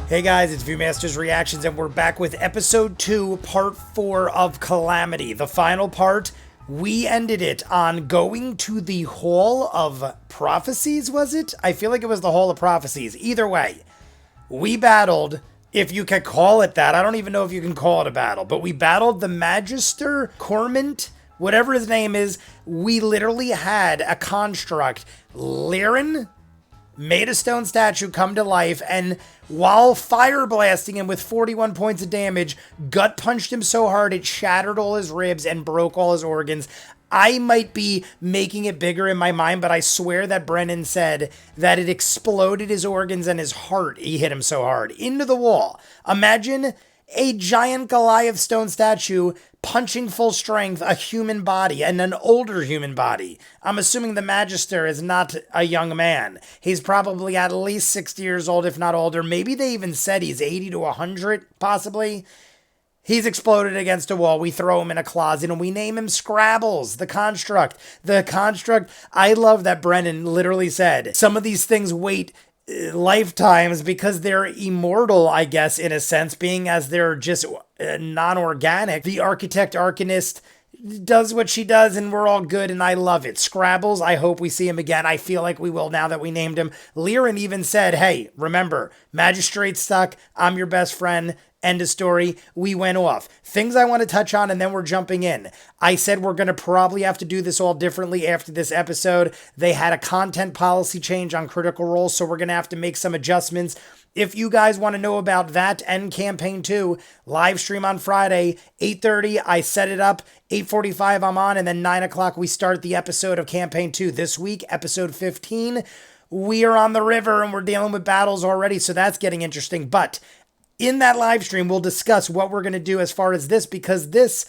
Hey guys, it's ViewMasters Reactions, and we're back with episode 2, part 4 of Calamity. The final part, we ended it on going to the Hall of Prophecies, was it? I feel like it was the Hall of Prophecies. Either way, we battled, if you can call it that. I don't even know if you can call it a battle, but we battled the Magister Cormant, whatever his name is. We literally had a construct, Liren, made a stone statue come to life, and while fire blasting him with 41 points of damage, gut punched him so hard it shattered all his ribs and broke all his organs. I might be making it bigger in my mind, but I swear that Brennan said that it exploded his organs and his heart. He hit him so hard into the wall. Imagine a giant Goliath stone statue punching full strength a human body, and an older human body. I'm assuming the Magister is not a young man. He's probably at least 60 years old, if not older. Maybe they even said he's 80 to 100, possibly. He's exploded against a wall. We throw him in a closet and we name him Scrabbles, the construct. The construct, I love that Brennan literally said, some of these things wait lifetimes because they're immortal, I guess, in a sense, being as they're just non-organic. The architect arcanist does what she does and we're all good, and I love it. Scrabbles, I hope we see him again. I feel like we will now that we named him. Liren even said, hey, remember, Magistrate stuck, I'm your best friend. End of story. We went off. Things I want to touch on, and then we're jumping in. I said we're going to probably have to do this all differently after this episode. They had a content policy change on Critical Role, so we're going to have to make some adjustments. If you guys want to know about that and Campaign 2, live stream on Friday, 8:30. I set it up. 8:45 I'm on, and then 9 o'clock we start the episode of Campaign 2. This week, episode 15, we are on the river, and we're dealing with battles already, so that's getting interesting. But in that live stream, we'll discuss what we're going to do as far as this, because this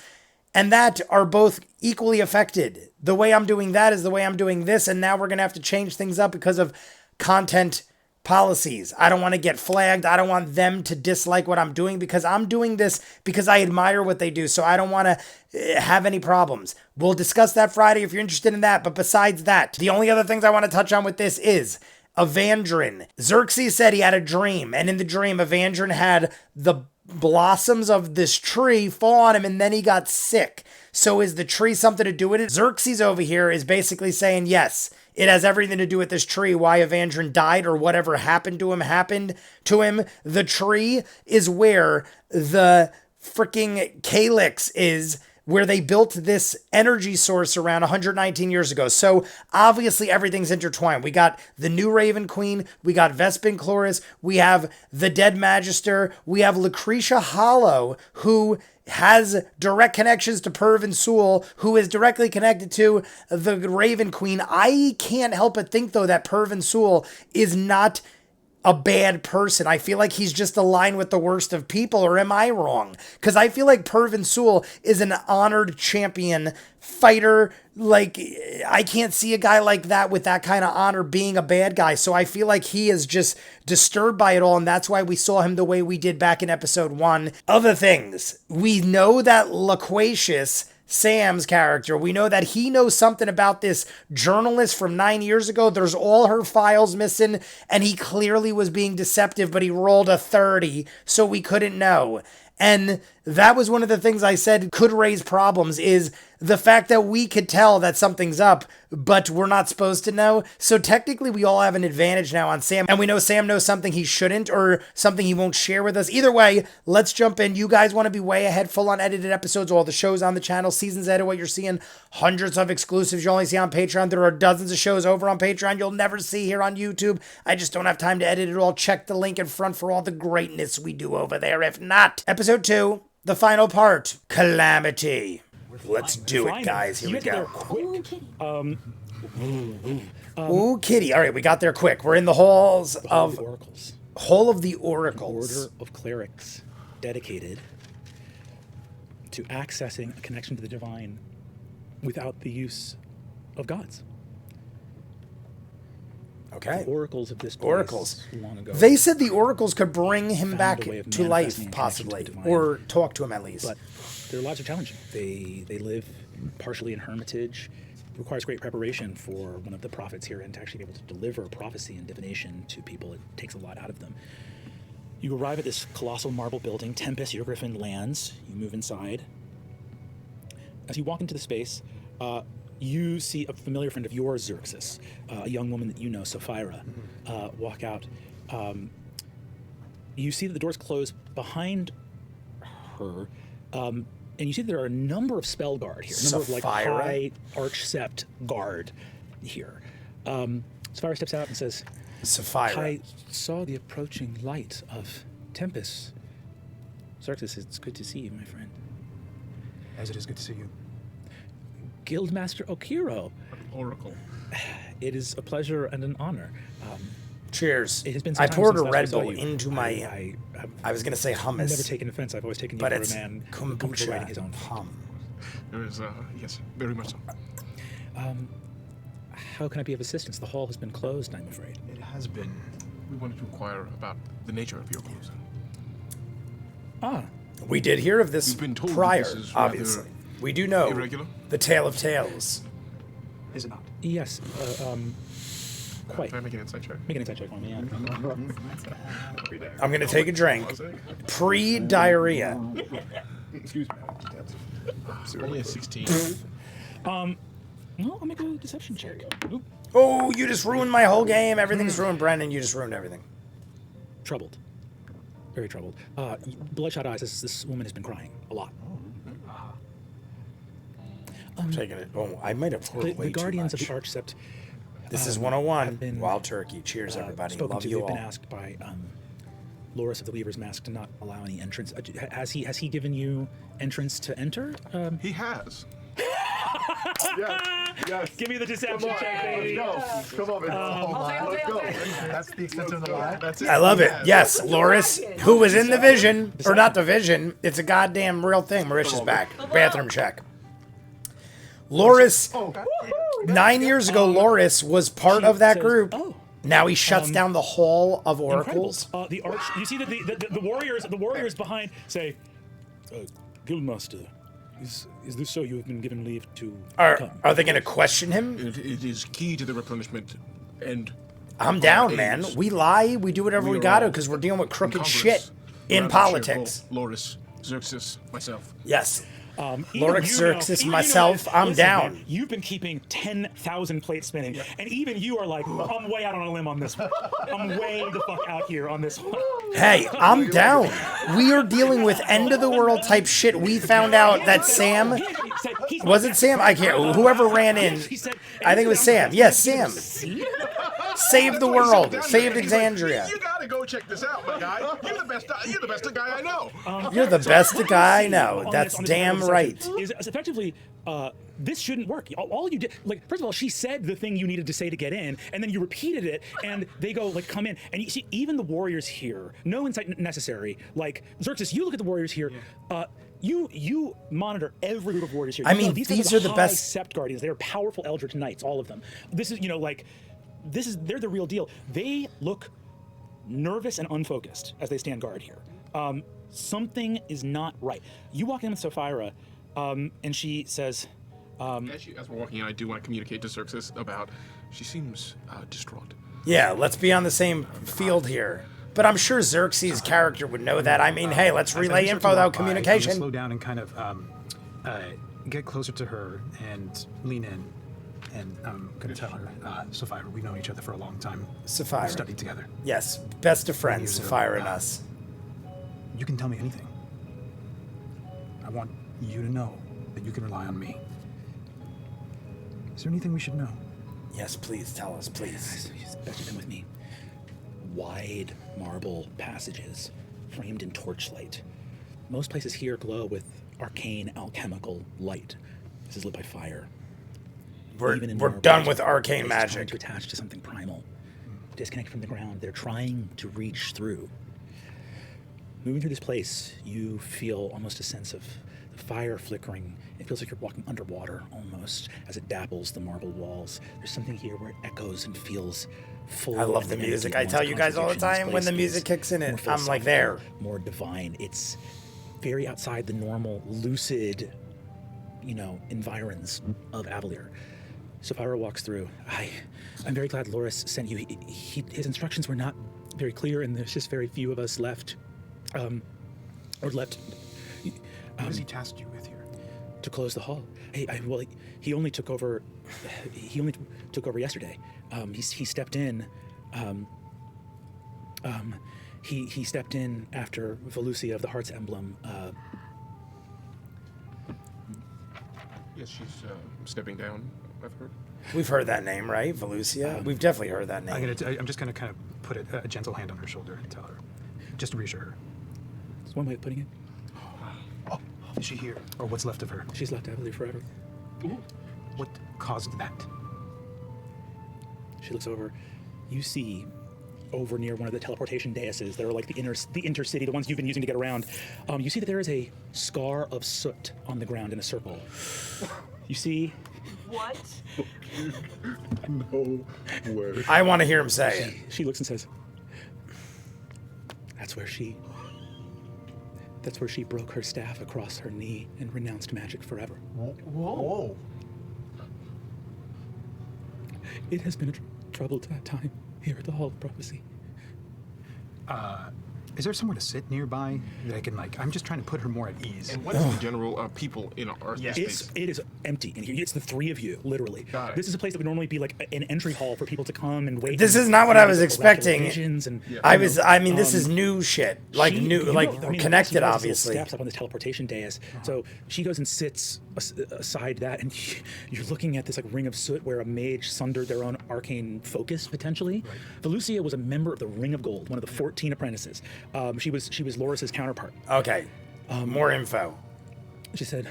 and that are both equally affected. The way I'm doing that is the way I'm doing this, and now we're going to have to change things up because of content policies. I don't want to get flagged. I don't want them to dislike what I'm doing, because I'm doing this because I admire what they do, so I don't want to have any problems. We'll discuss that Friday if you're interested in that, but besides that, the only other things I want to touch on with this is Evandrin. Xerxes said he had a dream, and in the dream, Evandrin had the blossoms of this tree fall on him, and then he got sick. So is the tree something to do with it? Xerxes over here is basically saying, yes, it has everything to do with this tree, why Evandrin died or whatever happened to him. The tree is where the freaking calyx is, where they built this energy source around 119 years ago. So obviously everything's intertwined. We got the new Raven Queen, we got Vespin Chloris, we have the dead Magister, we have Lucretia Hollow, who has direct connections to Perv and Sewell, who is directly connected to the Raven Queen. I can't help but think, though, that Perv and Sewell is not a bad person. I feel like he's just aligned with the worst of people, or am I wrong? Because I feel like Pervin Sewell is an honored champion fighter. Like, I can't see a guy like that with that kind of honor being a bad guy. So I feel like he is just disturbed by it all, and that's why we saw him the way we did back in episode 1. Other things, we know that Loquacious, Sam's character, we know that he knows something about this journalist from 9 years ago. There's all her files missing, and he clearly was being deceptive, but he rolled a 30, so we couldn't know. And that was one of the things I said could raise problems, is the fact that we could tell that something's up, but we're not supposed to know. So technically we all have an advantage now on Sam, and we know Sam knows something he shouldn't, or something he won't share with us. Either way, let's jump in. You guys want to be way ahead, full on edited episodes, all the shows on the channel, seasons ahead of what you're seeing, hundreds of exclusives you only see on Patreon. There are dozens of shows over on Patreon you'll never see here on YouTube. I just don't have time to edit it all. Check the link in front for all the greatness we do over there. If not, episode 2, the final part, Calamity. Let's do it, guys. Here we go. Ooh, kitty. All right, we got there quick. We're in the halls of oracles. Hall of the Oracles. Order of clerics dedicated to accessing a connection to the divine without the use of gods. Okay. The oracles of this place Oracles. long ago. They said the oracles could bring him back a way of to life, manifesting a connection to possibly, the divine. or talk to him at least. But their lives are challenging. They live partially in hermitage. It requires great preparation for one of the prophets here, and to actually be able to deliver prophecy and divination to people, it takes a lot out of them. You arrive at this colossal marble building. Tempest, your griffin, lands. You move inside. As you walk into the space, you see a familiar friend of yours, Xerxes, a young woman that you know, Sapphira, walk out. You see that the doors close behind her, and you see that there are a number of spell guard here, a number of like high arch sept guard here. Sapphira steps out and says, Sapphira. I saw the approaching light of Tempest. Xerxes, it's good to see you, my friend. As it is good to see you. Guildmaster Okiro. Oracle. It is a pleasure and an honor. Cheers. It has been some I time poured a since Red saw Bull you. into my. I was going to say hummus. I've never taken offense. I've always taken you but for it's a man comfortable writing his own. There is, yes, very much so. How can I be of assistance? The hall has been closed, I'm afraid. It has been. We wanted to inquire about the nature of your closing. We did hear of this We've been told that prior, this is rather obviously. We do know irregular. the tale of tales. Is it not? Yes, quite. Can I make an insight check? Make an insight check on me, yeah. I'm going to take a drink. Pre-diarrhea. Excuse me. Only a 16. No, I'll make a deception check. Oop. Oh, you just ruined my whole game. Everything's ruined, Brendan. You just ruined everything. Troubled. Very troubled. Bloodshot eyes, this woman has been crying a lot. I'm taking it. Oh, I might have poured way The Guardians too of much. the Arch Sept. This is have 101. been, Wild turkey. Cheers, everybody. Spoken Love to. you They've all. been asked by Loris of the Weaver's Mask to not allow any entrance. Has he given you entrance to enter? He has. Yes. Give me the deception check, baby. Let's go. Come on, man. Let's go. That's the extent of the lie. That's it. I love it. Yes, Loris, who was in the vision, or not the vision, it's a goddamn real thing. Marisha's back. Bathroom check. Loris, 9 years ago, Loris was part of that says, group. "Oh, Now he shuts down the Hall of incredible." Oracles. The arch. You see that the warriors behind say, Guildmaster, is this so? You have been given leave to come. Are they going to question him? It is key to the replenishment, and I'm down, aims. man. We lie, we do whatever we are got to all because we're dealing with crooked Congress, shit in Rather politics. cheerful, Loris, Xerxes, myself. Yes. Even Lorix you Xerxes, know myself, this. I'm Listen, down. man, you've been keeping 10,000 plates spinning, and even you are like, I'm way out on a limb on this one. I'm way the fuck out here on this one. Hey, I'm down. We are dealing with end of the world type shit. We found out that Sam, was it Sam? I can't. Whoever ran in, I think it was Sam. Yes, Sam. Saved the world. Saved Exandria. You gotta go check this out, my guy. You're the best. You're the best guy I know. You're the best guy I know. That's damn right. Is effectively, this shouldn't work. All you did, like, first of all, she said the thing you needed to say to get in, and then you repeated it, and they go, like, come in. And you see, even the warriors here, no insight necessary. Like, Xerxes, you look at the warriors here, you monitor every group of warriors here. I You know mean, these are the high best- Sept Guardians. They are powerful Eldritch Knights, all of them. This is, they're the real deal. They look nervous and unfocused as they stand guard here. Something is not right. You walk in with Sapphira, and she says, As we're walking in, I do want to communicate to Xerxes about. She seems distraught. Yeah, let's be on the same field here. But I'm sure Xerxes' character would know that. I mean, hey, let's relay info without communication. Slow down and kind of get closer to her and lean in. And I'm going to tell her, Sapphira, we know each other for a long time. Sapphira. We studied together. Yes, best of friends, Years ago. Sapphira and us. You can tell me anything. I want you to know that you can rely on me. Is there anything we should know? Yes, please tell us, please. She's better than with me. Wide marble passages framed in torchlight. Most places here glow with arcane alchemical light. This is lit by fire. We're Even in done marble, with arcane it's trying magic. to attach to something primal, disconnect from the ground. They're trying to reach through. Moving through this place, you feel almost a sense of the fire flickering. It feels like you're walking underwater almost as it dapples the marble walls. There's something here where it echoes and feels full. I love the of music. energy. I tell you guys all the Contradiction. time, when the This music place kicks in is it, more I'm like philosophical, there. more divine. It's very outside the normal, lucid, environs of Avalier. Sapphira walks through. I'm very glad Loris sent you. His instructions were not very clear, and there's just very few of us left. Or left. What has he tasked you with here? To close the hall. Well, he only took over. He only took over yesterday. He stepped in. He stepped in after Volusia of the Heart's Emblem. Yes, she's stepping down, I've heard. We've heard that name, right? Volusia? We've definitely heard that name. I'm just gonna kind of put a gentle hand on her shoulder and tell her, just to reassure her. It's one way of putting it. Oh, is she here? Or what's left of her? She's left, I believe, forever. What caused that? She looks over. You see, over near one of the teleportation daises, there are like the intercity, the ones you've been using to get around. You see that there is a scar of soot on the ground in a circle. You see. What? No way. I want to hear him say it. She looks and says, That's where she broke her staff across her knee and renounced magic forever. Whoa. It has been a troubled time here at the Hall of Prophecy. Is there somewhere to sit nearby that I can, I'm just trying to put her more at ease. And what is the general people in our space? It is empty in here. It's the three of you, literally. Got it. This is a place that would normally be like an entry hall for people to come and wait. This and is not what I was visit expecting. visions and, This is new shit. Connected, obviously. Steps up on this teleportation dais. So she goes and sits aside that, and you're looking at this ring of soot where a mage sundered their own arcane focus, potentially. Right. Volusia was a member of the Ring of Gold, one of the 14 apprentices. She was Loris's counterpart. Okay. More info. She said,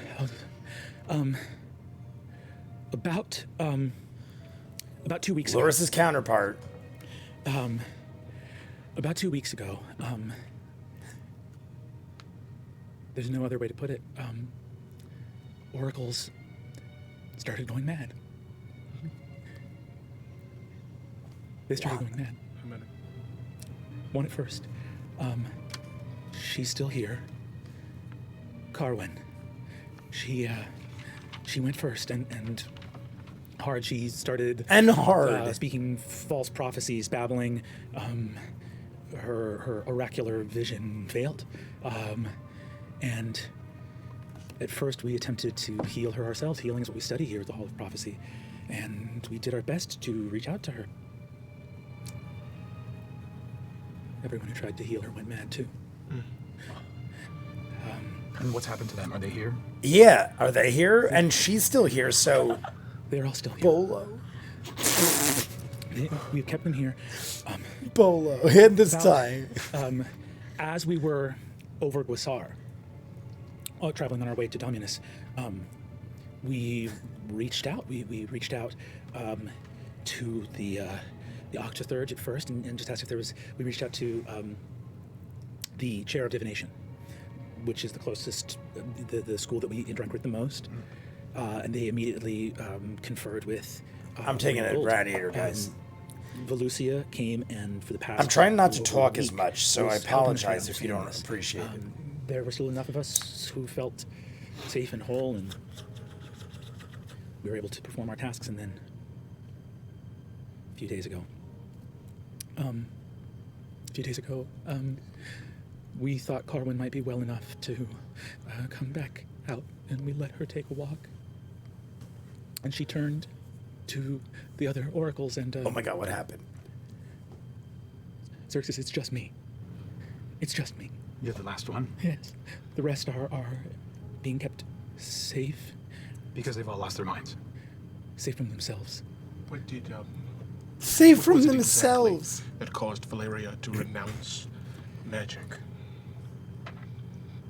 about 2 weeks ago. Loris's counterpart. About 2 weeks ago. There's no other way to put it. Oracles started going mad. They started going mad. One at first. She's still here. Carwyn. She went first, and hard. She started speaking false prophecies, babbling. Her oracular vision failed, and at first we attempted to heal her ourselves. Healing is what we study here at the Hall of Prophecy, and we did our best to reach out to her. Everyone who tried to heal her went mad too. And what's happened to them? Are they here? Yeah, are they here? And she's still here, so... They're all still here. Bolo. We've kept them here. Bolo, hit this time. As we were over Guisar, traveling on our way to Dominus, we reached out. We reached out to the Octothurge at first, and just asked if there was. We reached out to the Chair of Divination, which is the closest, the school that we interact with the most, and they immediately conferred with. I'm taking a radiator, guys. Volusia came, and for the past. I'm trying not to talk as much, so I apologize if you don't appreciate it. There were still enough of us who felt safe and whole, and we were able to perform our tasks. And then, a few days ago, we thought Carwyn might be well enough to come back out, and we let her take a walk. And she turned to the other oracles and... oh my god, what happened? Xerxes, it's just me. It's just me. You're the last one? Yes. The rest are being kept safe. Because they've all lost their minds. Safe from themselves. What did... Safe from was it themselves. Exactly that caused Valeria to renounce magic?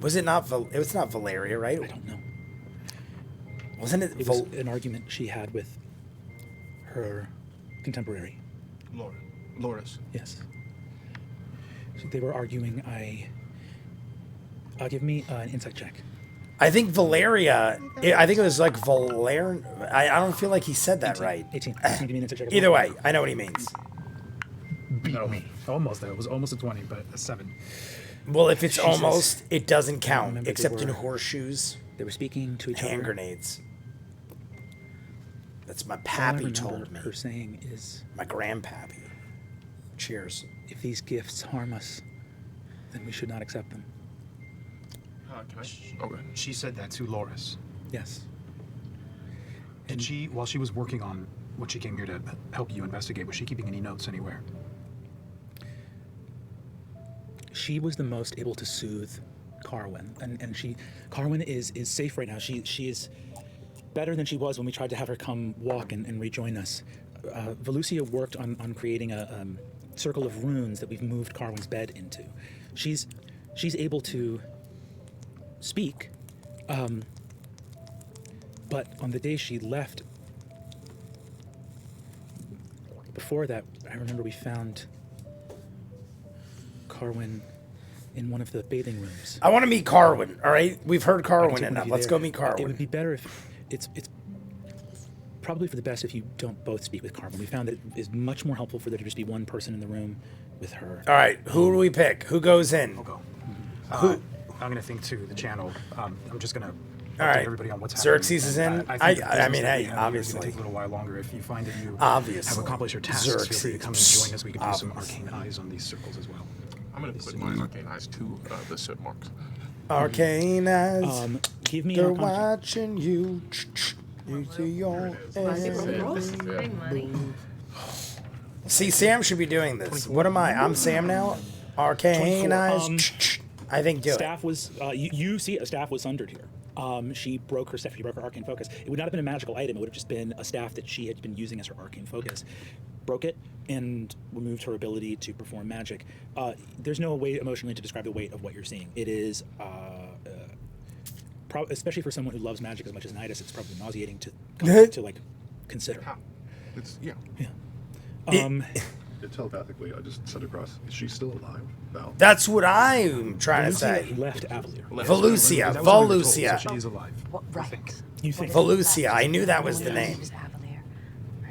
Was it not... it was not Valeria, right? I don't know. Wasn't it... It was an argument she had with her contemporary. Loris. Yes. So they were arguing. Give me an insight check. I think Valeria... I think it was like Valer... I don't feel like he said that 18, right. 18. Give me an insight check. Either way, I know what he means. Beat me. Almost, though. It was almost a 20, but a 7. Well, if it's almost, it doesn't count, remember except they in were- horseshoes, They were speaking to each hand other. grenades. That's my All I pappy remember told me. her saying is, My grandpappy. Cheers. If these gifts harm us, then we should not accept them. Can I? Okay. She said that to Loris. Yes. Did she, while she was working on what she came here to help you investigate, was she keeping any notes anywhere? She was the most able to soothe Carwin, and Carwin is safe right now. She is better than she was when we tried to have her come walk and rejoin us. Velusia worked on creating a circle of runes that we've moved Carwin's bed into. She's able to speak, but on the day she left, before that, I remember we found Carwin in one of the bathing rooms. I want to meet Carwin, all right? We've heard I can Carwin take one enough. of you Let's there. go meet Carwin. It would be better if it's probably for the best if you don't both speak with Carwin. We found that it is much more helpful for there to just be one person in the room with her. All right, who do we pick? Who goes in? I'll go. Who? I'm going to think too, the channel. I'm just going to All update right. everybody on what's Xerxes happening. is in? And I think the mean, business that hey, we have here is obviously. going to take a little while longer. If you find that you Obviously. have accomplished your tasks, feel free to come and Xerxes. join us. We can do some Obviously. arcane eyes on these circles as well. I'm gonna put my arcane eyes to the soot marks. Arcane eyes, Give me they're an arcana check. watching you. You see your See, Sam should be doing this. What am I? I'm Sam now? Arcane 24, eyes. I think do it. Staff was you see a staff was sundered here. She broke her staff. She broke her arcane focus. It would not have been a magical item. It would have just been a staff that she had been using as her arcane focus. Broke it and removed her ability to perform magic. There's no way emotionally to describe the weight of what you're seeing. It is, especially for someone who loves magic as much as Nidus, it's probably nauseating to like consider. How? It's yeah. Yeah. Telepathically, I just said across. Is she still alive, Val? That's what I'm trying to say. Left Avalier. Volusia. That was what we were told, so Volusia. she is alive. What, I right. think. You think? Volusia. I knew that was the name. Leaves Avalier.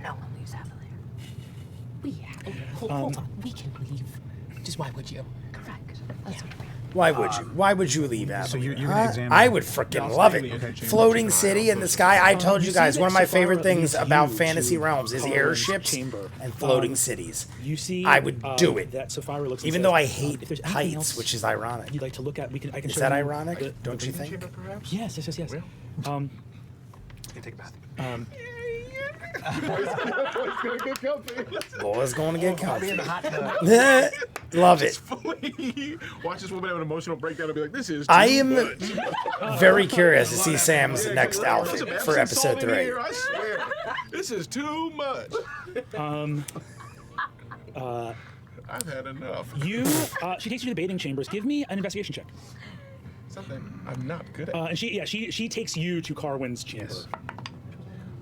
No one leaves Avalier. Hold on. We can leave. Just why would you? Correct. That's what we're Why would you? Why would you leave Avalon? So you're gonna examine- I would freaking love it. Okay. Floating city in the sky. I told you You guys see one of that my favorite Safara things leads about you fantasy to realms is Carwin's airships chamber. and floating cities. You see, I would do it. That Sapphira looks. and Even says, though I if hate there's anything heights, else which is ironic. you'd like to look at, I can Is show that you ironic? the- Don't you Breathing think? chamber, perhaps? Yes. Well. Um, Okay, take a bath. Boy's going to get I'll be in comfy. the hot tub. Love it. Watch this woman have an emotional breakdown and be like, "This is." I too am much. very curious to see Sam's next There's outfit some for Epsom episode salt in 3. here, I swear. This is too much. I've had enough. she takes you to the bathing chambers. Give me an investigation check. Something I'm not good at. And she takes you to Carwin's chamber.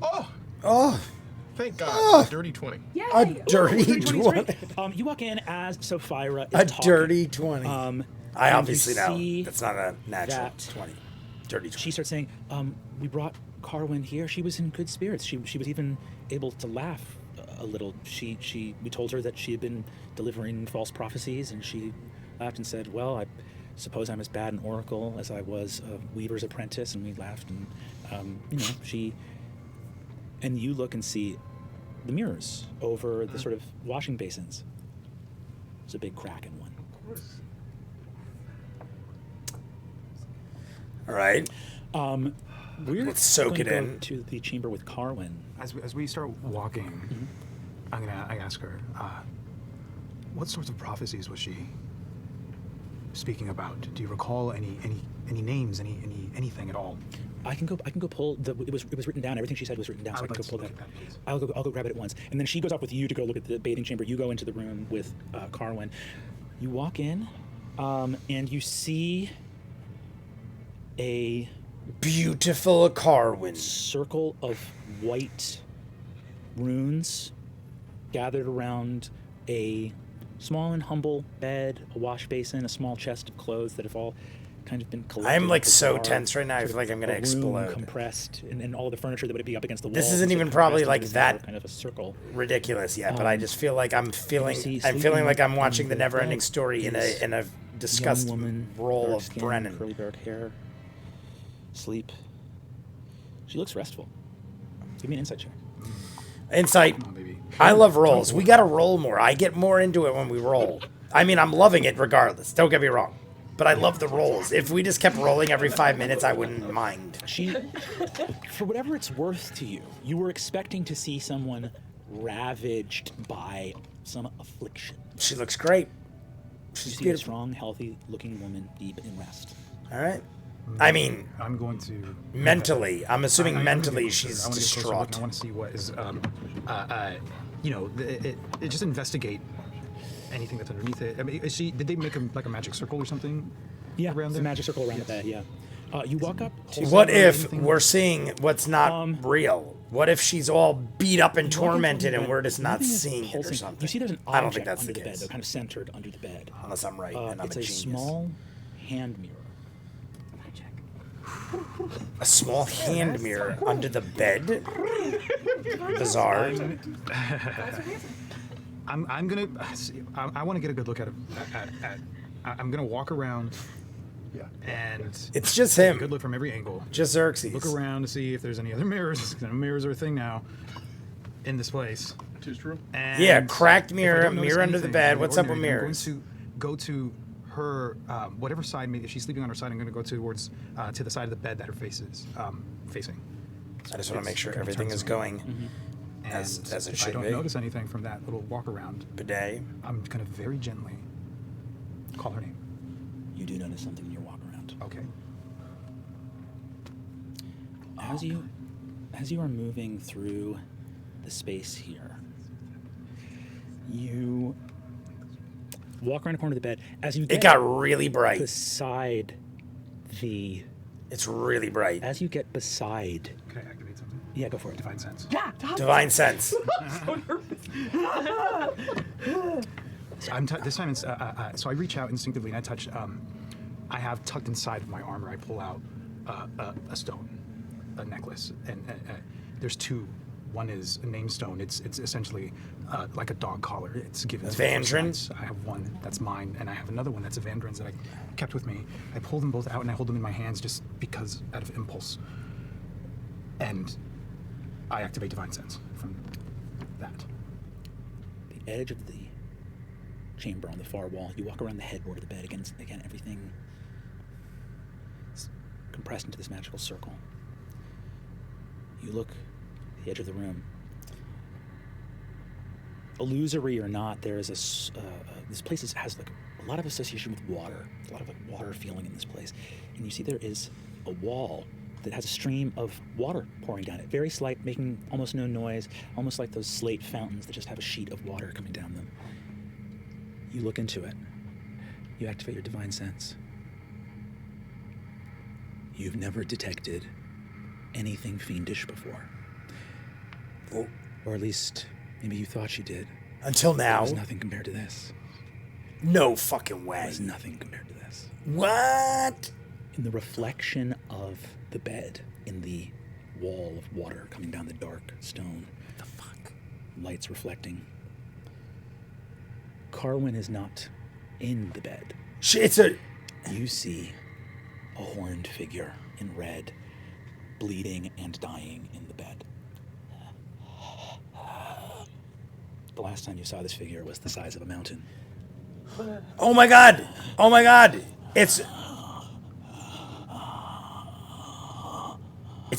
Oh, Oh, thank God. Dirty 20. a dirty 20. You walk in as Sapphira is A talking. dirty 20. I and obviously you know see that's not a natural that 20. Dirty 20. She starts saying, we brought Carwin here. She was in good spirits. She was even able to laugh a little. We told her that she had been delivering false prophecies, and she laughed and said, well, I suppose I'm as bad an oracle as I was a weaver's apprentice. And we laughed, and and you look and see the mirrors over the sort of washing basins. There's a big crack in one. All right. We're Let's soak going it to go in. to the chamber with Carwin. As we start walking, I ask her, what sorts of prophecies was she speaking about? Do you recall any names, anything at all? I can go pull it was written down. Everything she said was written down, I so I would can like go to pull look that. at that, please. I'll go grab it at once, and then she goes off with you to go look at the bathing chamber. You go into the room with Carwin. You walk in, and you see a Beautiful Carwin. circle of white runes gathered around a small and humble bed, a wash basin, a small chest of clothes that have all kind of been collected. I'm like into so bizarre tense right now. I sort feel like I'm gonna a room explode. compressed, and all the furniture that would be up against the wall. This isn't even probably like that kind of a circle. ridiculous yet, but I just feel like I'm feeling see I'm feeling sleeping like I'm on watching the the never-ending bed story in is a disgust Young woman, role dark of skin, Brennan. curly dark hair, sleep. She looks restful. Give me an insight check. Insight. Come on, baby. I love rolls. We gotta roll more. I get more into it when we roll. I mean, I'm loving it regardless. Don't get me wrong. But I love the rolls. If we just kept rolling every 5 minutes, I wouldn't mind. For whatever it's worth to you, you were expecting to see someone ravaged by some affliction. She looks great. You She's see a beautiful. strong, healthy-looking woman deep in rest. All right. I mean, I'm going to mentally. I'm assuming I wanna mentally get closer. she's I wanna get closer look, and distraught. I want to see what is, it just investigate anything that's underneath it. I mean, did they make like a magic circle or something? Yeah, around it's there? a magic circle around the bed, yeah. You walk up to... What if anything? we're seeing what's not real? What if she's all beat up and tormented and we're just not Nothing is seeing it or pulsing. something? You see there's an I don't object think that's under the the bed, case. though, kind of centered under the bed. Unless I'm right and I'm It's a a genius. small hand mirror. A small hand mirror under the bed? Bizarre. I'm gonna. I want to get a good look at it. I'm gonna walk around. Yeah. And It's just take a him. good look from every angle. Just Xerxes. Look around to see if there's any other mirrors. 'Cause mirrors are a thing now in this place. It is true. And Yeah, cracked if I mirror, don't notice mirror under the anything bed. out of the What's up with ordinary, mirrors? I'm going to go to her, whatever side, if she's sleeping on her side, I'm going to go towards, to the side of the bed that her face is facing. I just want to make sure It kinda everything turns is me. going as And it if should I don't be. notice anything from that little walk around, Bidet. I'm going to very gently call her name. You do notice something in your walk around. Okay. As you are moving through the space here, you walk around the corner of the bed. As you get It got really bright. beside the, It's really bright. as you get beside, Can I activate something? yeah, go for it. Divine sense. Divine sense. This time, so I reach out instinctively and I touch. I have tucked inside of my armor. I pull out a stone, a necklace, and there's two. One is a name stone. It's essentially like a dog collar. It's given to me for Evandrin? science. I have one that's mine, and I have another one that's Evandrin's that I kept with me. I pull them both out and I hold them in my hands just because out of impulse. And I activate divine sense from that. The edge of the chamber on the far wall. You walk around the headboard of the bed. Again, everything is compressed into this magical circle. You look at the edge of the room. Illusory or not, there is this place has like a lot of association with water. A lot of like water feeling in this place, and you see there is a wall that has a stream of water pouring down it, very slight, making almost no noise, almost like those slate fountains that just have a sheet of water coming down them. You look into it. You activate your divine sense. You've never detected anything fiendish before. Or at least, maybe you thought you did. Until now. There's nothing compared to this. No fucking way. There's nothing compared to this. What? In the reflection of the bed, in the wall of water coming down the dark stone. The fuck? Lights reflecting. Carwin is not in the bed. It's a. You see a horned figure in red, bleeding and dying in the bed. The last time you saw this figure was the size of a mountain. Oh my god! Oh my god! It's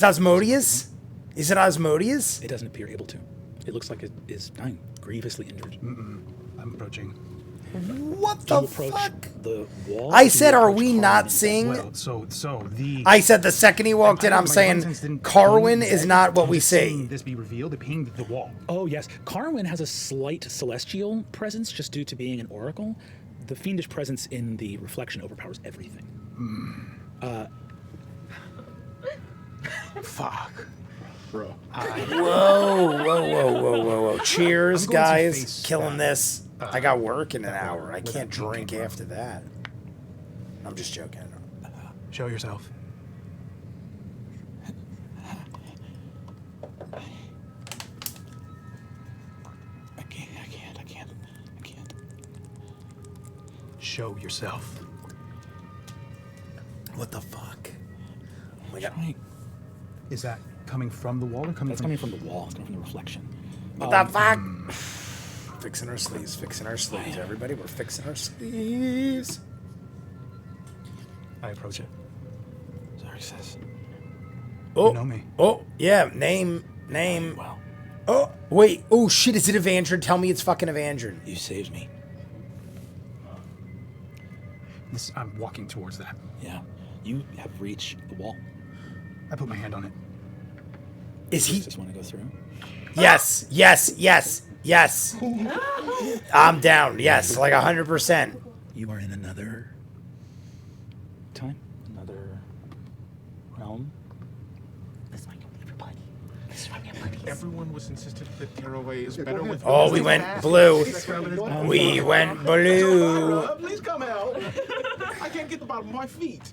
Osmodius? Is it Osmodius? It doesn't appear able to. It looks like it is dying, grievously injured. I'm approaching. What You the approach fuck? the wall. I You said, are approach we Carwin not in the bed. seeing? Well, so the. I said the second he walked in, I'm My saying divine sense didn't Carwin ping is the not bed. what I'm we just seeing see. This be revealed. It pinged the wall. Oh, yes. Carwin has a slight celestial presence just due to being an oracle. The fiendish presence in the reflection overpowers everything. Fuck. Bro. Whoa. Cheers, I'm going to guys. face Killing that. this. I got work in an hour. I where can't that ping drink came from. after that. I'm just joking. Show yourself. I can't. Show yourself. What the fuck? Oh my god. Right. Is that coming from the wall or coming That's from? coming from the wall. It's coming from the reflection. What the fuck? Fixing our sleeves, everybody. We're fixing our sleeves. I approach it. Sorry, sis. Oh, You know me. Oh, yeah. Name. Well, Oh, wait. Oh, shit. Is it Evandrin? Tell me it's fucking Evandrin. you saved me. I'm walking towards that. Yeah. You have reached the wall. I put my hand on it. Is he? Just want to go through? Yes. I'm down. Yes, like 100%. You are in another time, another realm. This is why you leave your buddy. This is why we have buddies. Everyone was insistent that Tal'dorei is better with. Oh, we went blue. We went blue. Please come out. I can't get the bottom of my feet.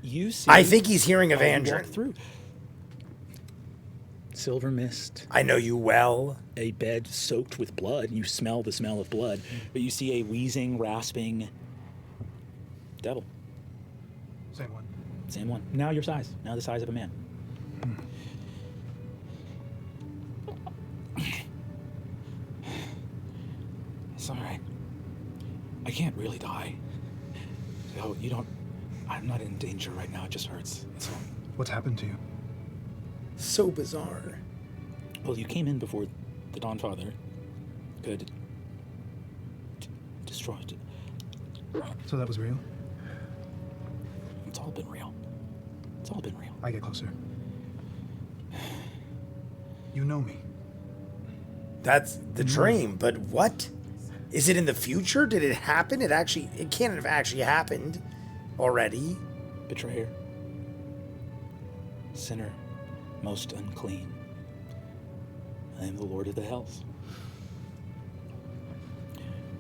You see. I think he's hearing you walk Evandrin. through. Silver mist, I know you well. a bed soaked with blood. You smell the smell of blood, but you see a wheezing, rasping devil. Same one. Same one. Now your size. Now the size of a man. It's all right. I can't really die. So you don't. I'm not in danger right now. It just hurts. That's all. What's happened to you? So bizarre. Well, you came in before the Dawn Father could destroy it. So that was real? It's all been real. It's all been real. I get closer. You know me. That's the dream, but what? Is it in the future? Did it happen? It can't have actually happened already. Betrayer. Sinner. Most unclean. I am the Lord of the Hells.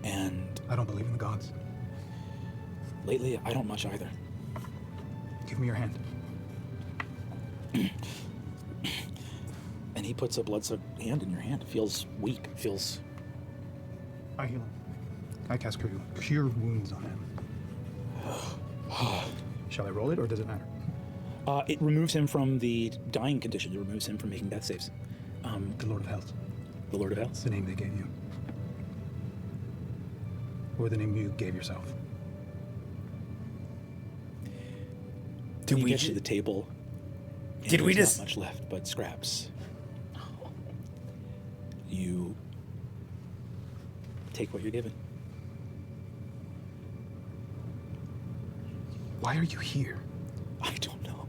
And I don't believe in the gods. lately, I don't much either. Give me your hand. And he puts a blood-soaked hand in your hand. It feels weak. It feels... I heal him. I cast cure wounds on him. Shall I roll it, or does it matter? it removes him from the dying condition. It removes him from making death saves. The Lord of Hells. The Lord of It's Hells. the name they gave you. Or the name you gave yourself. Did You we get to ju- the table. and Did we there's just- not much left but scraps? You take what you're given. Why are you here? I don't know.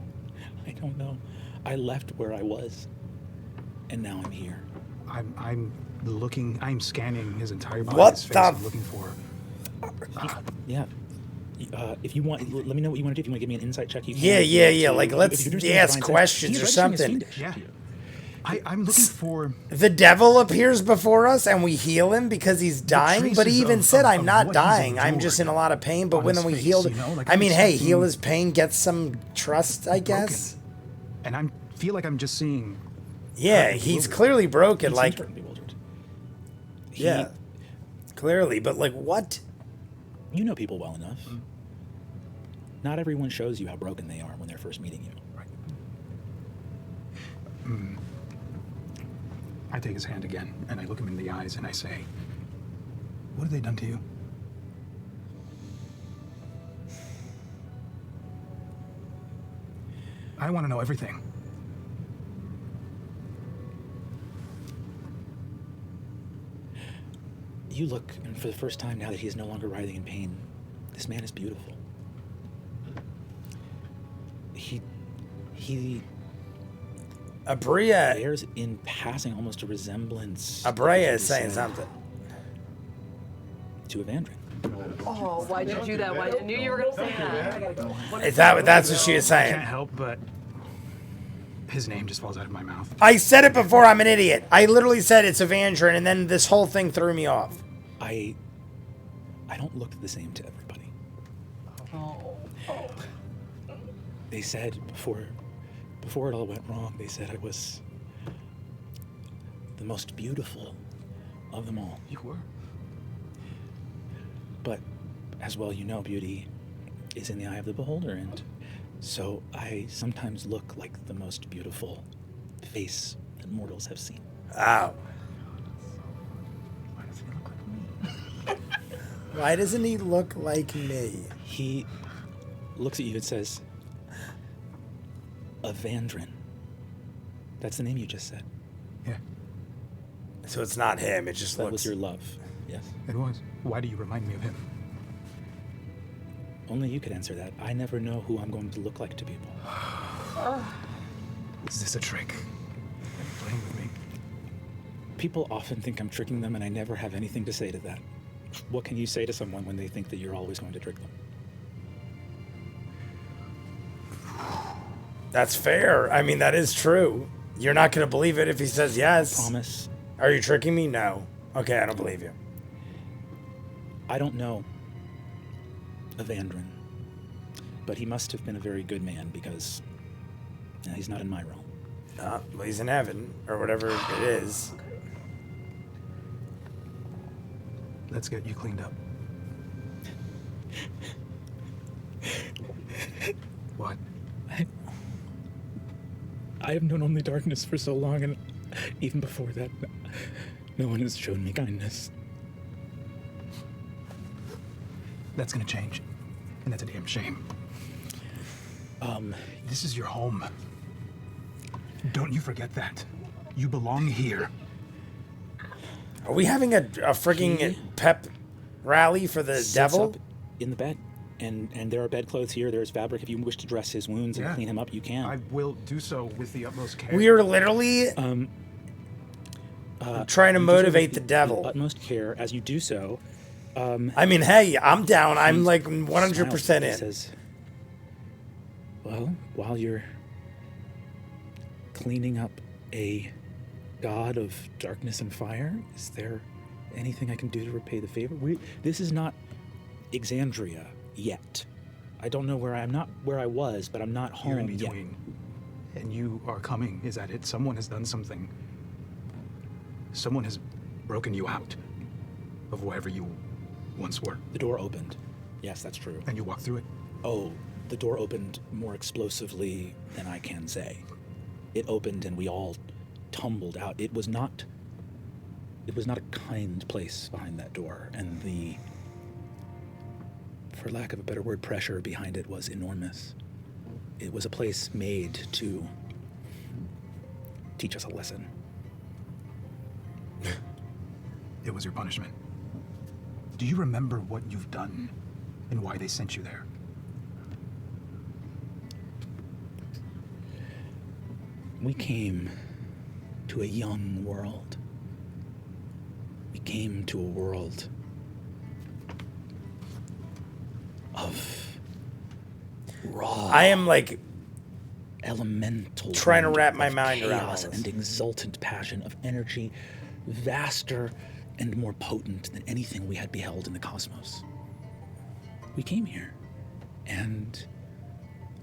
I don't know. I left where I was, and now I'm here. I'm scanning his entire body, What his face. the I'm looking for. Yeah. If you want, let me know what you want to do. If you want to give me an insight check, you can. Yeah. Like, If let's you're doing something ask divine sense, questions he's or registering as something. fiendish Yeah. to you. I'm looking for. The devil appears before us and we heal him because he's dying, but he traces even of- said, of- I'm of not what he's dying. I'm just in endured a lot of pain. But on when his we face, healed, you know? Like, I I'm mean, hey, expecting heal his pain, get some trust, I guess. And I feel like I'm just seeing. Yeah, He's he's bewildered. clearly broken. He Like, seems pretty bewildered. yeah, clearly. But like, what? You know people well enough. Not everyone shows you how broken they are when they're first meeting you. Right. I take his hand again and I look him in the eyes and I say, "What have they done to you?" I want to know everything. You look, and for the first time now that he is no longer writhing in pain, this man is beautiful. He Abria bears in passing almost a resemblance. is saying something. To Evandrin. Oh, why'd you do that? I knew you were gonna say that. Is that what that's what she was Can't saying? help but his name just falls out of my mouth. I said it before. I'm an idiot. I literally said it's Evandrin, and then this whole thing threw me off. I don't look the same to everybody. They said before it all went wrong, they said I was the most beautiful of them all. You were. But as well, you know, beauty is in the eye of the beholder, and so I sometimes look like the most beautiful face that mortals have seen. Oh. Why does he look like me? Why doesn't he look like me? He looks at you and says, Evandrin. That's the name you just said. Yeah, So it's not him. It just That looks. was your love. Yes. it was. Why do you remind me of him? Only you could answer that. I never know who I'm going to look like to people. Is this a trick? Are you playing with me? People often think I'm tricking them, and I never have anything to say to that. What can you say to someone when they think that you're always going to trick them? That's fair. I mean, that is true. You're not going to believe it if he says yes. Promise. Are you tricking me? No. Okay, I don't believe you. I don't know Evandrin, but he must have been a very good man because he's not in my realm. Well, he's in heaven, or whatever it is. Let's get you cleaned up. What? I have known only darkness for so long, and even before that, no one has shown me kindness. That's gonna change. And that's a damn shame. This is your home. Don't you forget that. You belong here. Are we having a freaking pep rally for the Sits devil? up in the bed, and there are bedclothes here. There's fabric. If you wish to dress his wounds and Yeah. clean him up, you can. I will do so with the utmost care. We are literally trying to You do so motivate with the devil. utmost care. As you do so, I mean, hey, I'm down. I'm like 100% smiles. He in. says, "Well, while you're cleaning up a god of darkness and fire, is there anything I can do to repay the favor? This is not Exandria yet. I don't know where I'm not where I was, but I'm not You're in home yet. between. And you are coming. Is that it? Someone has done something. Someone has broken you out of wherever you once were. The door opened. Yes, that's true. And you walk through it. Oh, the door opened more explosively than I can say. It opened and we all tumbled out. It was not a kind place behind that door, and the, for lack of a better word, pressure behind it was enormous. It was a place made to teach us a lesson. It was your punishment. Do you remember what you've done and why they sent you there? We came to a young world. We came to a world of raw, I am like elemental, trying to wind wrap my of mind around chaos all this. and exultant passion of energy, vaster and more potent than anything we had beheld in the cosmos. We came here, and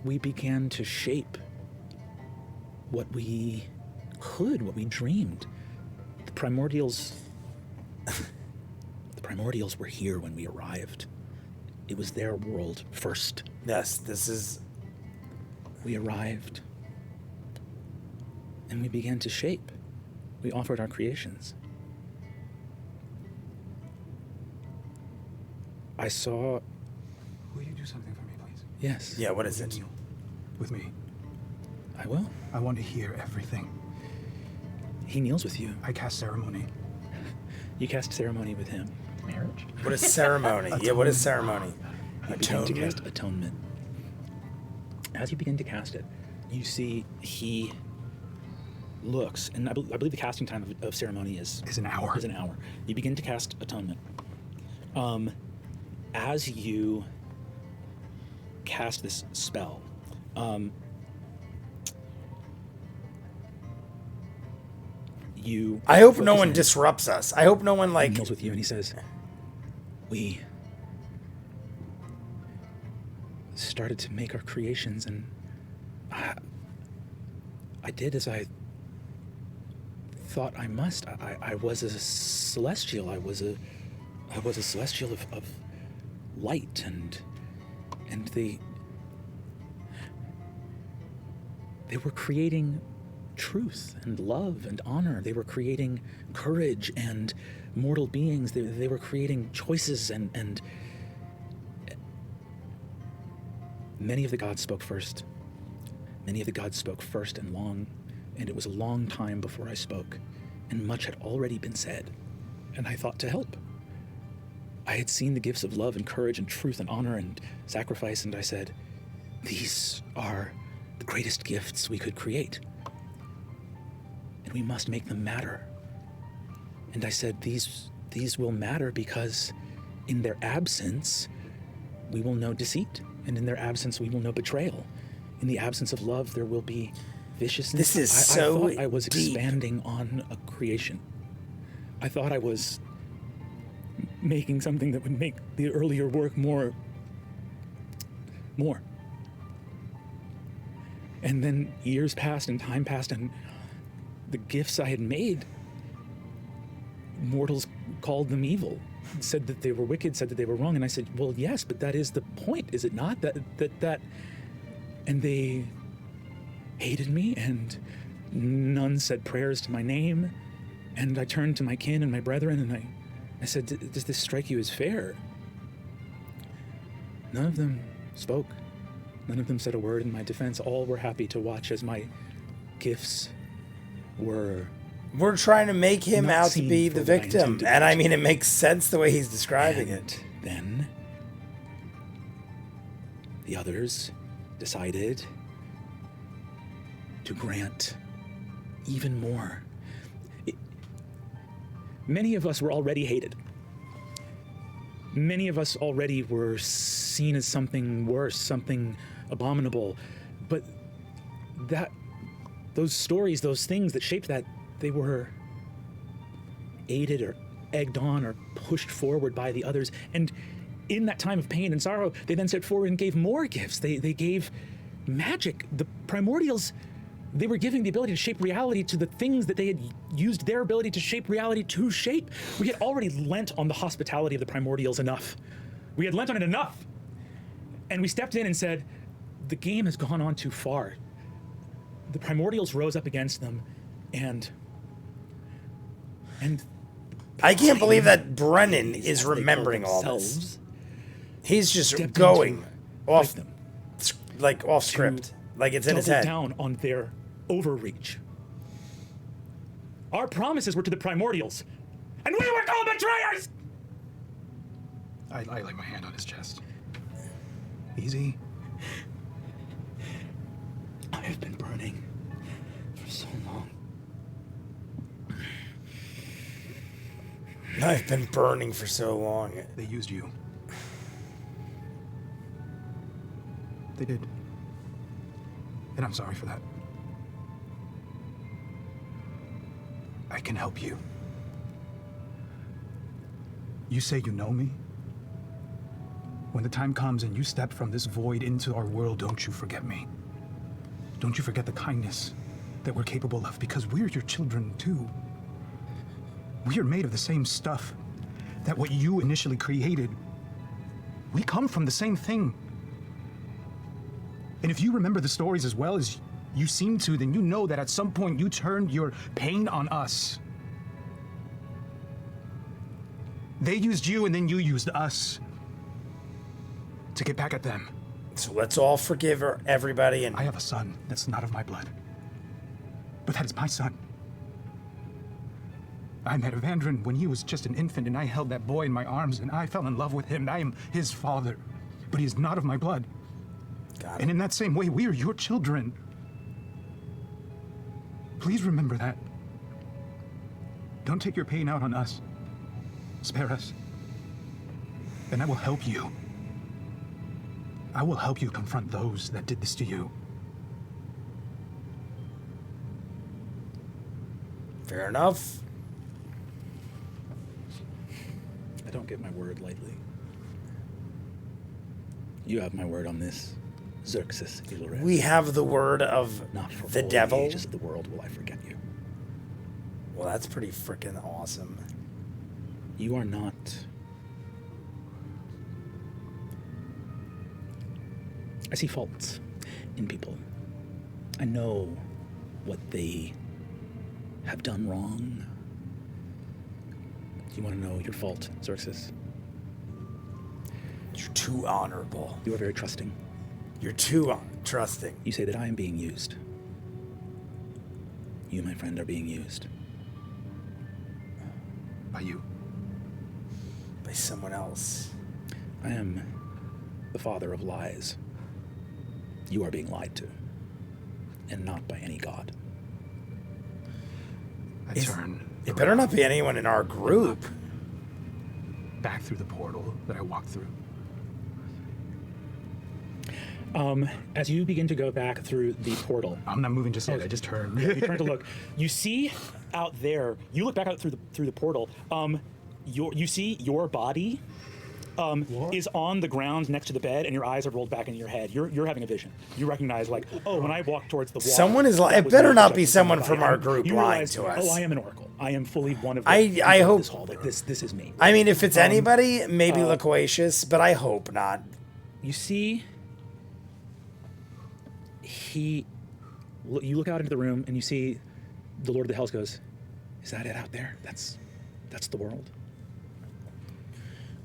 we began to shape what we could, what we dreamed. The primordials were here when we arrived. It was their world first. yes, this is We arrived, and we began to shape. We offered our creations. I saw, Will you do something for me, please? yes, yeah. What is Will it? you kneel with me? I will. I want to hear everything. He kneels with you. I cast ceremony. You cast ceremony with him. Marriage? What is ceremony? Yeah, what is ceremony? You begin to Atonement. cast atonement. As you begin to cast it, you see he looks, and I believe the casting time of ceremony is Is an hour. Is an hour. You begin to cast atonement. As you cast this spell, you. I hope no focus one in. disrupts us. I hope no one He like. kneels with you and he says, "We started to make our creations, and I did as I thought I must. I was a celestial. I was a celestial of light, and they were creating truth and love and honor. They were creating courage and mortal beings. They were creating choices, and many of the gods spoke first. Many of the gods spoke first and long, and it was a long time before I spoke, and much had already been said, and I thought to help. I had seen the gifts of love and courage and truth and honor and sacrifice, and I said, these are the greatest gifts we could create, and we must make them matter. And I said, these will matter because in their absence, we will know deceit, and in their absence, we will know betrayal. In the absence of love, there will be viciousness. This is I so thought I was deep. expanding on a creation. I thought I was making something that would make the earlier work more. And then years passed and time passed, and the gifts I had made, mortals called them evil, said that they were wicked, said that they were wrong. And I said, well, yes, but that is the point, is it not? That and they hated me, and none said prayers to my name. And I turned to my kin and my brethren, and I said, does this strike you as fair? None of them spoke. None of them said a word in my defense. All were happy to watch as my gifts were... We're trying to make him not out to seen be for the what I victim. intended And them I to mean, be. it makes sense the way he's describing it. Then the others decided to grant even more. Many of us were already hated. Many of us already were seen as something worse, something abominable. But those stories, those things that shaped that, they were aided or egged on or pushed forward by the others. And in that time of pain and sorrow, they then stepped forward and gave more gifts. They gave magic. The primordials, they were giving the ability to shape reality to the things that they had used their ability to shape reality to shape. We had already lent on the hospitality of the primordials enough. We had lent on it enough. And we stepped in and said, the game has gone on too far. The primordials rose up against them, and I can't believe that Brennan is remembering all this. He's just stepped going in to off, fight them, like off script, like it's in his double head. down on their overreach. Our promises were to the primordials, and we were called betrayers! I lay my hand on his chest. Easy. I have been burning for so long. I've been burning for so long. They used you. They did. And I'm sorry for that. I can help you. You say you know me? When the time comes and you step from this void into our world, don't you forget me. Don't you forget the kindness that we're capable of, because we're your children too. We are made of the same stuff that what you initially created. We come from the same thing. And if you remember the stories as well as you seem to, then you know that at some point you turned your pain on us. They used you and then you used us to get back at them. So let's all forgive everybody. And I have a son that's not of my blood, but that is my son. I met Evandrin when he was just an infant, and I held that boy in my arms, and I fell in love with him. I am his father, but he is not of my blood. And in that same way, we are your children. Please remember that. Don't take your pain out on us. Spare us. And I will help you. I will help you confront those that did this to you. fair enough. I don't give my word lightly. You have my word on this, Xerxes Ilores. We have the word of Not for the all devil. the ages of the world will I forget you. Well, that's pretty freaking awesome. You are not... I see faults in people. I know what they have done wrong? Do you want to know your fault, Xerxes? You're too honorable. You are very trusting. You're too trusting. You say that I am being used. You, my friend, are being used. By you. By someone else. I am the father of lies. You are being lied to, and not by any god. I turn It better not be anyone in our group. back through the portal that I walked through. As you begin to go back through the portal, I'm not moving just yet. I just turned. you turn to look. You see out there. You look back out through the portal. You see your body is on the ground next to the bed, and your eyes are rolled back into your head. You're having a vision. You recognize, like, oh, when I walked towards the wall, Someone is that it was better me not be projecting someone my from body. our group You lying realize, to us. oh, I am an oracle. I am fully one of the I people in hope- this hall. Like, this is me. I mean, if it's anybody, maybe loquacious, but I hope not. You see, you look out into the room and you see the Lord of the Hells goes, is that it out there? That's the world?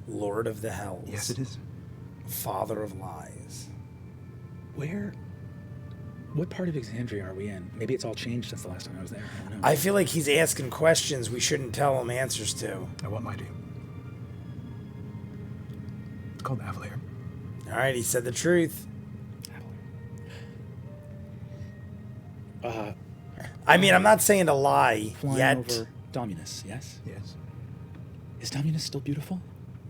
Lord of the Hells. Yes, it is. Father of lies. What part of Exandria are we in? Maybe it's all changed since the last time I was there. I don't know. I feel like he's asking questions we shouldn't tell him answers to. What might you? It's called Avalier. All right, he said the truth. I mean, I'm not saying to lie Flying yet. over Dominus, yes? Yes. Is Dominus still beautiful?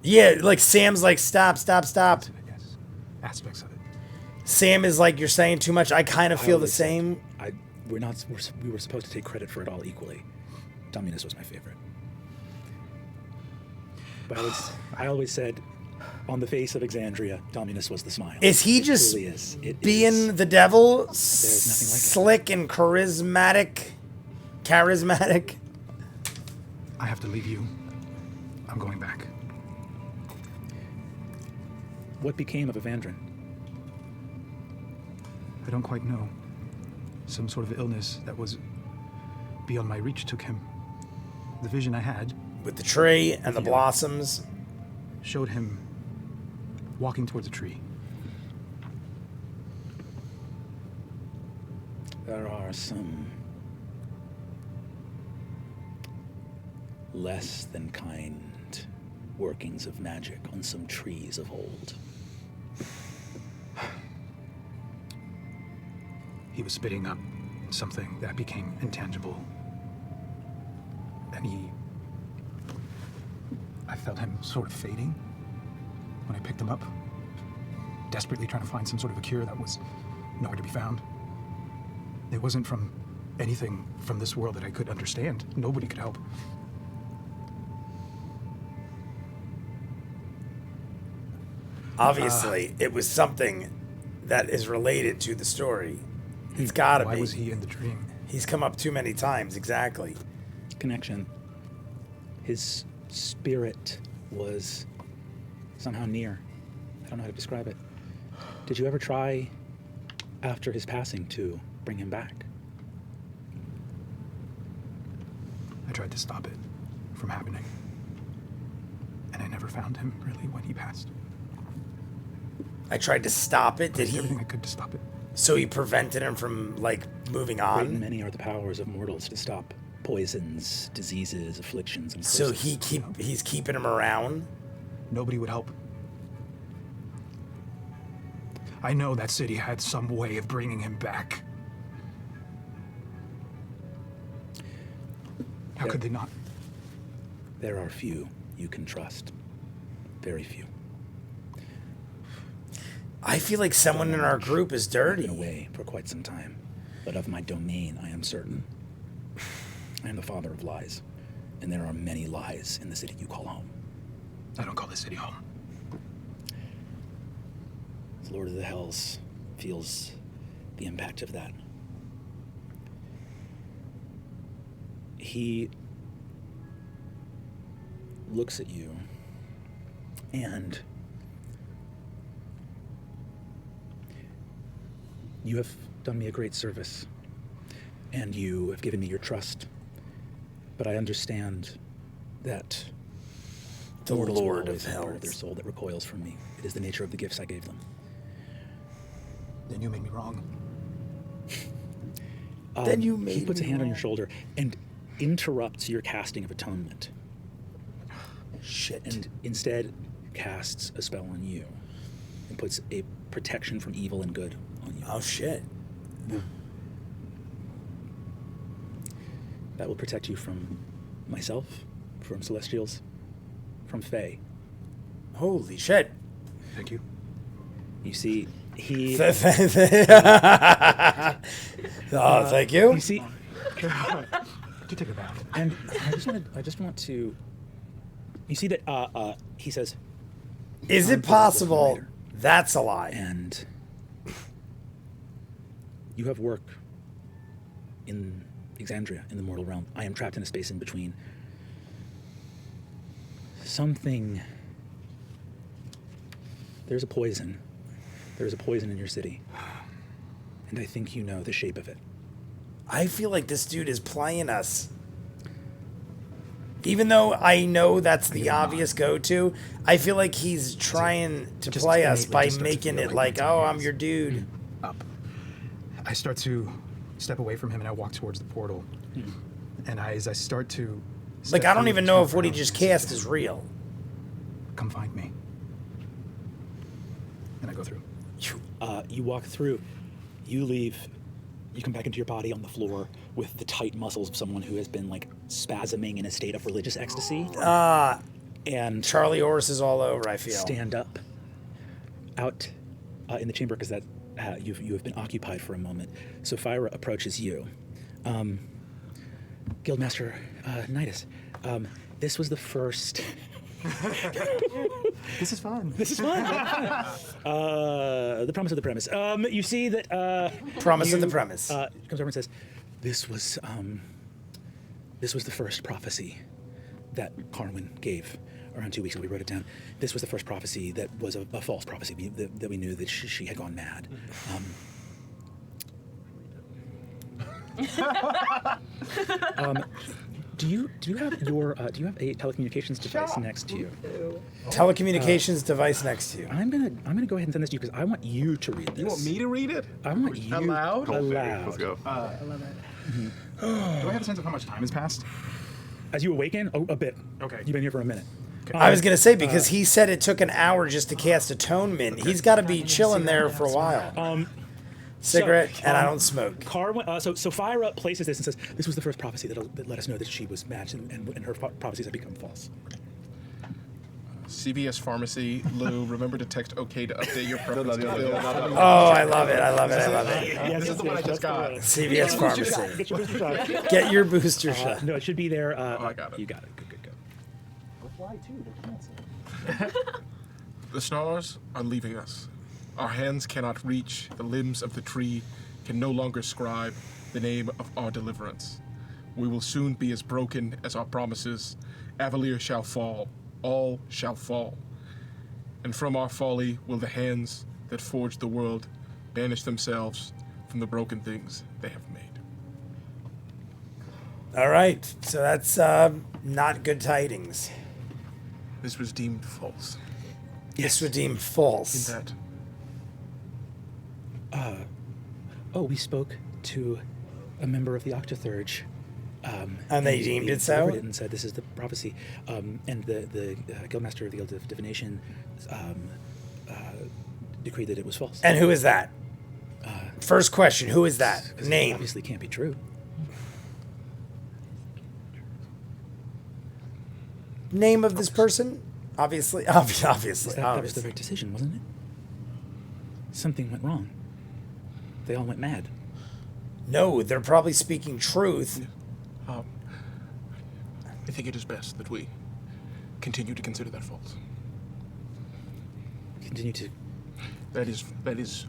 Yeah, like Sam's like, stop. Yes. Aspects of it. Sam is like, you're saying too much. I kind of feel the always said- same. We were supposed to take credit for it all equally. Dominus was my favorite. But I always said, on the face of Exandria, Dominus was the smile. Is he It just truly is. It being is. the devil, nothing like it. slick and charismatic? I have to leave you. I'm going back. What became of Evandrin? I don't quite know. Some sort of illness that was beyond my reach took him. The vision I had With the tree and the blossoms. showed him walking towards a tree. There are some less than kind workings of magic on some trees of old. He was spitting up something that became intangible. And I felt him sort of fading when I picked him up, desperately trying to find some sort of a cure that was nowhere to be found. It wasn't from anything from this world that I could understand. Nobody could help. Obviously, it was something that is related to the story. It's gotta Why be. was he in the dream? He's come up too many times, exactly. Connection. His spirit was somehow near. I don't know how to describe it. Did you ever try, after his passing, to bring him back? I tried to stop it from happening. And I never found him, really, when he passed. I tried to stop it. I Did did he? everything I could to stop it. So he prevented him from, like, moving Great and on? many are the powers of mortals to stop poisons, diseases, afflictions, and So curses. he's keeping him around? Nobody would help. I know that city had some way of bringing him back. How There- could they not? There are few you can trust. Very few. I feel like someone in our group is I've dirty. been away for quite some time, but of my domain I am certain. I am the father of lies, and there are many lies in the city you call home. I don't call this city home. The Lord of the Hells feels the impact of that. He looks at you, and you have done me a great service. and you have given me your trust. But I understand that The mortals will Lord always of have part of Hells. their soul that recoils from me. It is the nature of the gifts I gave them. Then you made me wrong. Then you He made puts a me hand on your wrong. shoulder and interrupts your casting of atonement, Shit. and instead casts a spell on you and puts a protection from evil and good on you. Oh shit. That will protect you from myself, from Celestials, from Fae. Holy shit. Thank you. You see, he. Oh, thank you. You see, Do take a bath. and I just want to. You see that he says, Is it possible that's a lie? and you have work in Exandria, in the mortal realm. I am trapped in a space in between. Something. There's a poison. There's a poison in your city. And I think you know the shape of it. I feel like this dude is playing us. Even though I know that's the obvious go-to, I feel like he's trying to Just play us innately by just starts to making feel it like like, my oh, tongue I'm is your dude. Up. I start to step away from him and I walk towards the portal. And as I start to. Like, step I don't through, even I know turn if what he around just and I cast say, is real. Come find me. And I go through. You walk through, you leave, you come back into your body on the floor with the tight muscles of someone who has been like spasming in a state of religious ecstasy. And Charlie Horse is all over, I feel. stand up out in the chamber because that you have been occupied for a moment. Sapphira approaches you. Guildmaster Nidus, this was the first. This is fun. This is fun. The promise of the premise. You see that. Promise of the premise. Comes over and says, "This was the first prophecy that Carwin gave around 2 weeks ago. We wrote it down. This was the first prophecy that was a false prophecy that we knew that she had gone mad." Do you have a telecommunications device next to you? Telecommunications device next to you. I'm gonna go ahead and send this to you because I want you to read this. You want me to read it? I want you Aloud? aloud. Let's go. Do I have a sense of how much time has passed? As you awaken, a bit. Okay. You've been here for a minute. I was gonna say, because he said it took an hour just to cast atonement. He's got to be chilling there for a while. Cigarette, and I don't smoke. So Sapphira places this and says, "This was the first prophecy that let us know that she was matched, and her prophecies have become false." CVS Pharmacy, Lou, remember to text OK to update your preference. Oh, I love it. I love it. I love it. This is the one I just got. CVS Pharmacy. Get your booster shot. Get your booster shot. No, it should be there. I got it. You got it. Good. The stars are leaving us. Our hands cannot reach, the limbs of the tree can no longer scribe the name of our deliverance. We will soon be as broken as our promises. Avalier shall fall, all shall fall. And from our folly will the hands that forged the world banish themselves from the broken things they have made. All right, so that's not good tidings. This was deemed false. This would deem false. In that We spoke to a member of the Octothurge. And they deemed it so? And said this is the prophecy. And the Guildmaster of the Guild of Divination decreed that it was false. And who is that? First question, who is that? 'Cause it Name. obviously can't be true. Name of this person? Obviously. Obviously. That was the right decision, wasn't it? Something went wrong. They all went mad. No, they're probably speaking truth. I think it is best that we continue to consider that false. Continue to. That is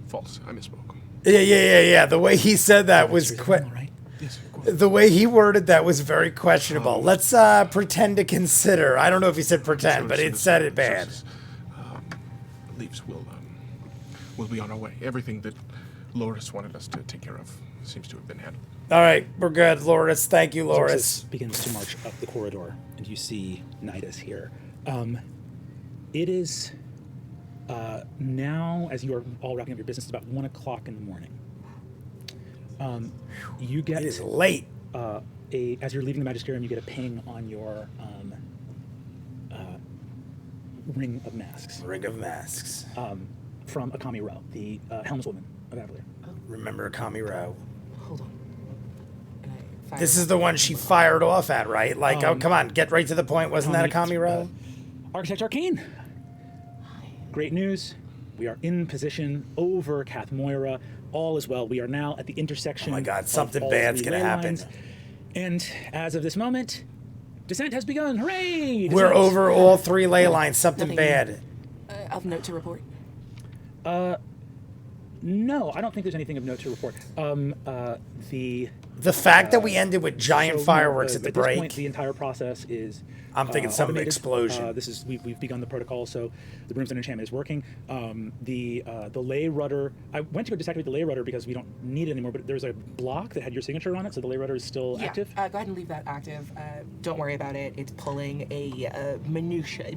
false. I misspoke. Yeah. The way he said that was All right. Yes, of course. the way he worded that was very questionable. Let's pretend to consider. I don't know if he said pretend, but it said it bad. Leaves will be on our way. Everything that Lourdes wanted us to take care of seems to have been handled. All right, we're good, Loris. Thank you, Loris. Xerxes begins to march up the corridor, and you see Nidus here. It is now, as you are all wrapping up your business, it's about 1 o'clock in the morning. You get It is late. as you're leaving the Magisterium, you get a ping on your ring of masks Ring of Masks. from Akami Ro, the helmswoman of Avalier. Remember Kami Rao. Hold on. And I fire This is the one she fired off at, right? Like, oh, come on, get right to the point. Wasn't that a Kami Rao? Architect Arcane. Great news. We are in position over Kath Moira. All is well. We are now at the intersection. Oh my God, of something all bad's three gonna ley happen. lines. And as of this moment, descent has begun. Hooray! We're Descent. over all 3 ley lines. Something Nothing. bad. of note to report. No, I don't think there's anything of note to report. The fact that we ended with giant So, fireworks at the at this break. point, the entire process is. I'm thinking some automated. explosion. We've begun the protocol, so the brooms and enchantment is working. The lay rudder. I went to go deactivate the lay rudder because we don't need it anymore. But there's a block that had your signature on it, so the lay rudder is still active. Go ahead and leave that active. Don't worry about it. It's pulling a minutia,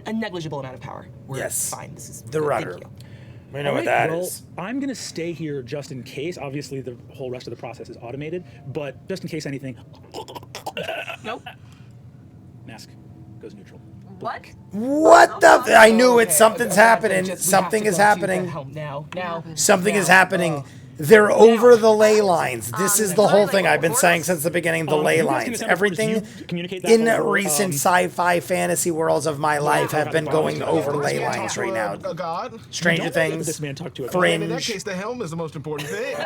a negligible amount of power. We're Yes. fine. This is The thank rudder. you. We know what that is. I'm going to stay here just in case. Obviously, the whole rest of the process is automated, but just in case anything. Nope. Mask goes neutral. What? What the? I knew it. Okay, Something's okay, happening. we have Something to is go to the happening. helm now. Something is now. happening. They're over the ley lines. This is the whole thing I've been saying since the beginning. The ley you guys can lines. assemble Everything first. You communicate that in over, recent sci-fi fantasy worlds of my life have been going over This ley man lines talked right to now. a god. Stranger Don't forget that this Things, man talked to a Fringe. And in that case, the helm is the most important thing.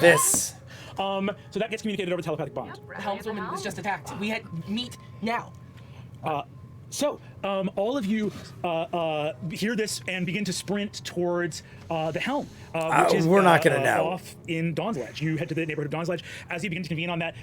This. So that gets communicated over telepathic bond. The helmswoman was just attacked. We had meet now. So, all of you hear this and begin to sprint towards the helm, which is we're not gonna know. off in Dawn's Ledge. You head to the neighborhood of Dawn's Ledge. As you begin to convene on that,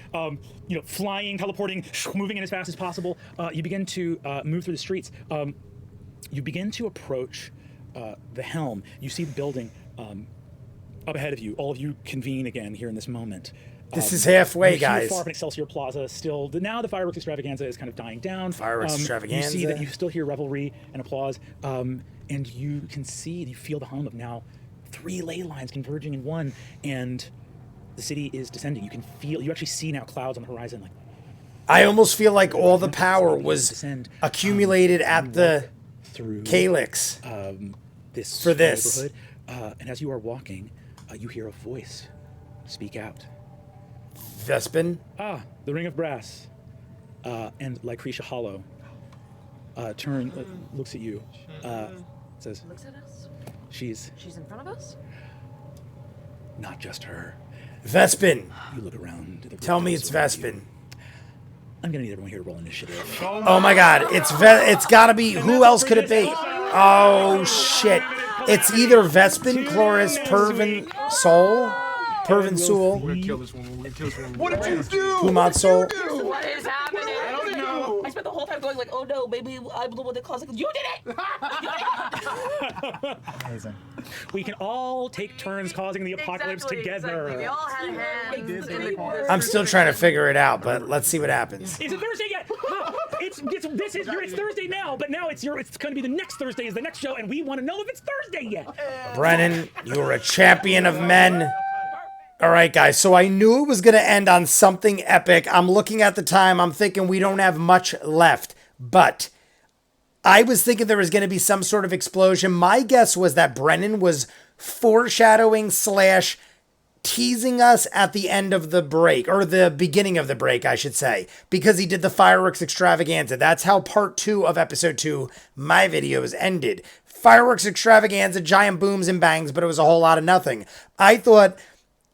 flying, teleporting, moving in as fast as possible, you begin to move through the streets. You begin to approach the helm. You see the building up ahead of you. All of you convene again here in this moment. This is halfway, you hear guys. far up in Excelsior Plaza still. Now the fireworks extravaganza is kind of dying down. Fireworks You see extravaganza. that you still hear revelry and applause, and you can see, you feel the hum of now 3 ley lines converging in one, and the city is descending. You can feel, you actually see now clouds on the horizon. Like I almost feel like all the power was descend, accumulated at the through calyx. this for this. neighborhood, and as you are walking, you hear a voice speak out. Vespin. The ring of brass, and Lycretia Hollow looks at you, says, Looks at us. she's She's in front of us. not just her. Vespin. You look around. To the Tell me rows it's around you. Vespin. I'm gonna need everyone here to roll initiative. Oh my God! It's gotta be. Who else could it be? Oh shit! It's either Vespin, Chloris, Pervin, Soul, Pervin, Soul, We're gonna kill this woman. We're gonna kill this woman. What did you do? Pumat, Soul. What is happening? I spent the whole time going like, oh no, maybe I'm the one that caused it. You did it! Amazing. We can all take turns causing the apocalypse together. We all had hands in the corner. I'm still trying to figure it out, but let's see what happens. Is it Thursday yet? It's Thursday now, but now it's going to be the next Thursday is the next show, and we want to know if it's Thursday yet. Brennan, you're a champion of men. All right, guys. So I knew it was going to end on something epic. I'm looking at the time. I'm thinking we don't have much left, but I was thinking there was going to be some sort of explosion. My guess was that Brennan was foreshadowing / teasing us at the end of the break, or the beginning of the break, I should say, because he did the fireworks extravaganza. That's how part 2 of episode 2, my videos, ended. Fireworks extravaganza, giant booms and bangs, but it was a whole lot of nothing. I thought,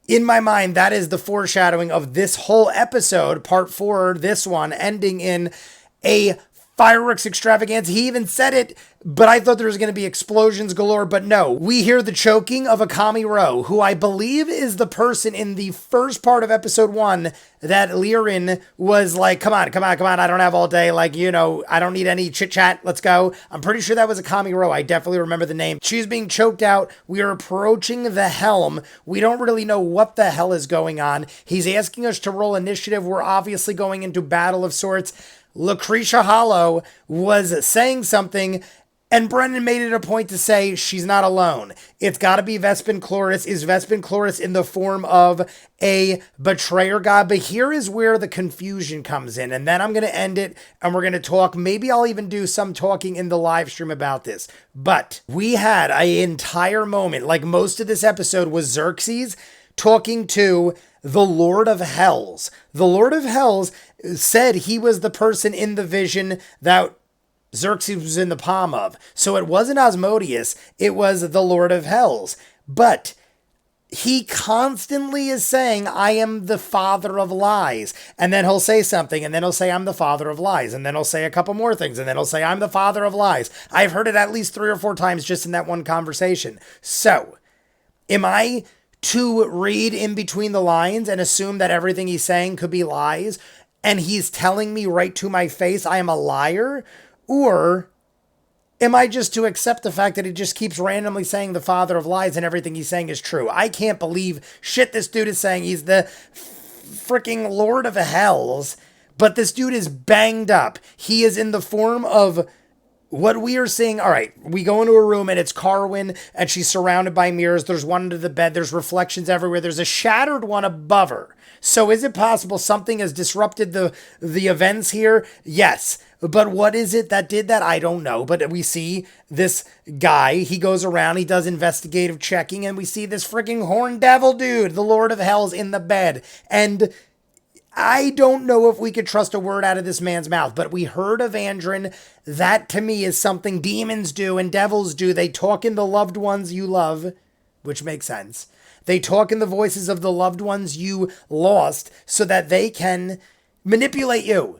in my mind, that is the foreshadowing of this whole episode, part 4, this one, ending in a fireworks extravaganza. He even said it, but I thought there was going to be explosions galore. But no, we hear the choking of Akami Ro, who I believe is the person in the first part of episode 1 that Lirin was like, come on, I don't have all day. Like, you know, I don't need any chit chat. Let's go. I'm pretty sure that was Akami Ro. I definitely remember the name. She's being choked out. We are approaching the helm. We don't really know what the hell is going on. He's asking us to roll initiative. We're obviously going into battle of sorts. Lucretia Hollow was saying something, and Brendan made it a point to say she's not alone. It's got to be Vespin Chloris. Is Vespin Chloris in the form of a betrayer god? But here is where the confusion comes in, and then I'm going to end it, and we're going to talk. Maybe I'll even do some talking in the live stream about this. But we had an entire moment, like most of this episode was Xerxes talking to the Lord of Hells. The Lord of Hells said he was the person in the vision that Xerxes was in the palm of. So it wasn't Asmodeus, it was the Lord of Hells. But he constantly is saying, I am the father of lies. And then he'll say something, and then he'll say, I'm the father of lies. And then he'll say a couple more things, and then he'll say, I'm the father of lies. I've heard it at least 3 or 4 times just in that one conversation. So, am I to read in between the lines and assume that everything he's saying could be lies, and he's telling me right to my face I am a liar? Or am I just to accept the fact that he just keeps randomly saying the father of lies and everything he's saying is true? I can't believe shit this dude is saying. He's the freaking Lord of Hells, but this dude is banged up. He is in the form of what we are seeing. All right, we go into a room and it's Carwyn and she's surrounded by mirrors. There's one under the bed. There's reflections everywhere. There's a shattered one above her. So is it possible something has disrupted the events here? Yes. But what is it that did that? I don't know. But we see this guy. He goes around. He does investigative checking. And we see this freaking horned devil dude, the Lord of Hells, in the bed. And I don't know if we could trust a word out of this man's mouth, but we heard of Andrin. That to me is something demons do and devils do. They talk in the loved ones you love, which makes sense. They talk in the voices of the loved ones you lost so that they can manipulate you.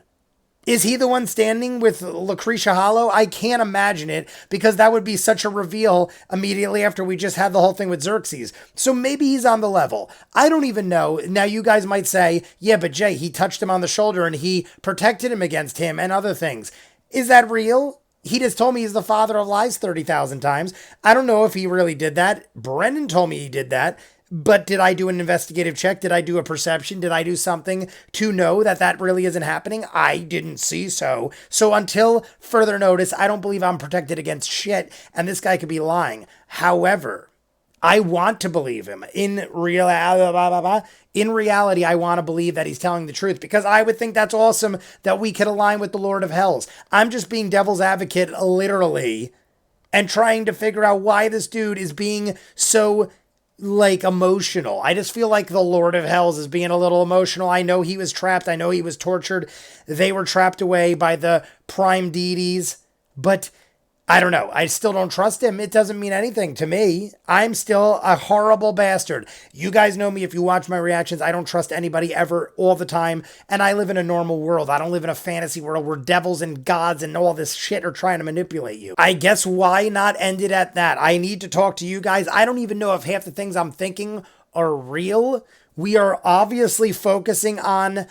Is he the one standing with Lucretia Hollow? I can't imagine it, because that would be such a reveal immediately after we just had the whole thing with Xerxes. So maybe he's on the level. I don't even know. Now you guys might say, yeah, but Jay, he touched him on the shoulder and he protected him against him and other things. Is that real? He just told me he's the father of lies 30,000 times. I don't know if he really did that. Brendan told me he did that. But did I do an investigative check? Did I do a perception? Did I do something to know that that really isn't happening? I didn't see so. So until further notice, I don't believe I'm protected against shit, and this guy could be lying. However, I want to believe him. In reality, I want to believe that he's telling the truth, because I would think that's awesome that we could align with the Lord of Hells. I'm just being devil's advocate, literally, and trying to figure out why this dude is being so emotional. I just feel like the Lord of Hells is being a little emotional. I know he was trapped. I know he was tortured. They were trapped away by the prime deities, but I don't know. I still don't trust him. It doesn't mean anything to me. I'm still a horrible bastard. You guys know me. If you watch my reactions, I don't trust anybody ever, all the time. And I live in a normal world. I don't live in a fantasy world where devils and gods and all this shit are trying to manipulate you. I guess why not end it at that? I need to talk to you guys. I don't even know if half the things I'm thinking are real. We are obviously focusing on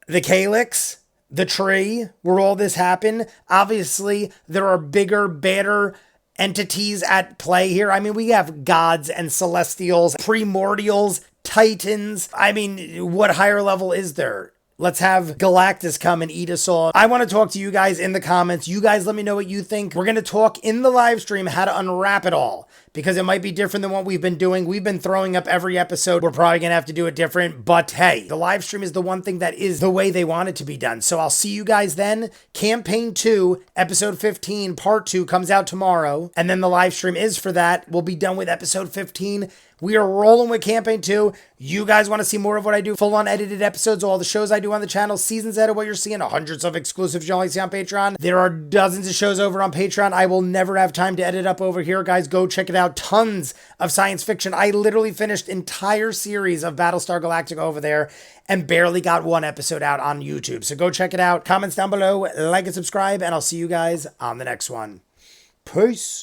the Calyx, the tree, where all this happened. Obviously, there are bigger, badder entities at play here. I mean, we have gods and celestials, primordials, titans. I mean, what higher level is there? Let's have Galactus come and eat us all. I want to talk to you guys in the comments. You guys let me know what you think. We're going to talk in the live stream how to unwrap it all, because it might be different than what we've been doing. We've been throwing up every episode. We're probably going to have to do it different, but hey, the live stream is the one thing that is the way they want it to be done. So I'll see you guys then. Campaign 2, episode 15, part 2 comes out tomorrow, and then the live stream is for that. We'll be done with episode 15. We are rolling with Campaign 2. You guys want to see more of what I do? Full-on edited episodes of all the shows I do on the channel. Seasons out of what you're seeing. Hundreds of exclusives you only see on Patreon. There are dozens of shows over on Patreon. I will never have time to edit up over here. Guys, go check it out. Tons of science fiction. I literally finished entire series of Battlestar Galactica over there and barely got one episode out on YouTube. So go check it out. Comments down below, like and subscribe, and I'll see you guys on the next one. Peace.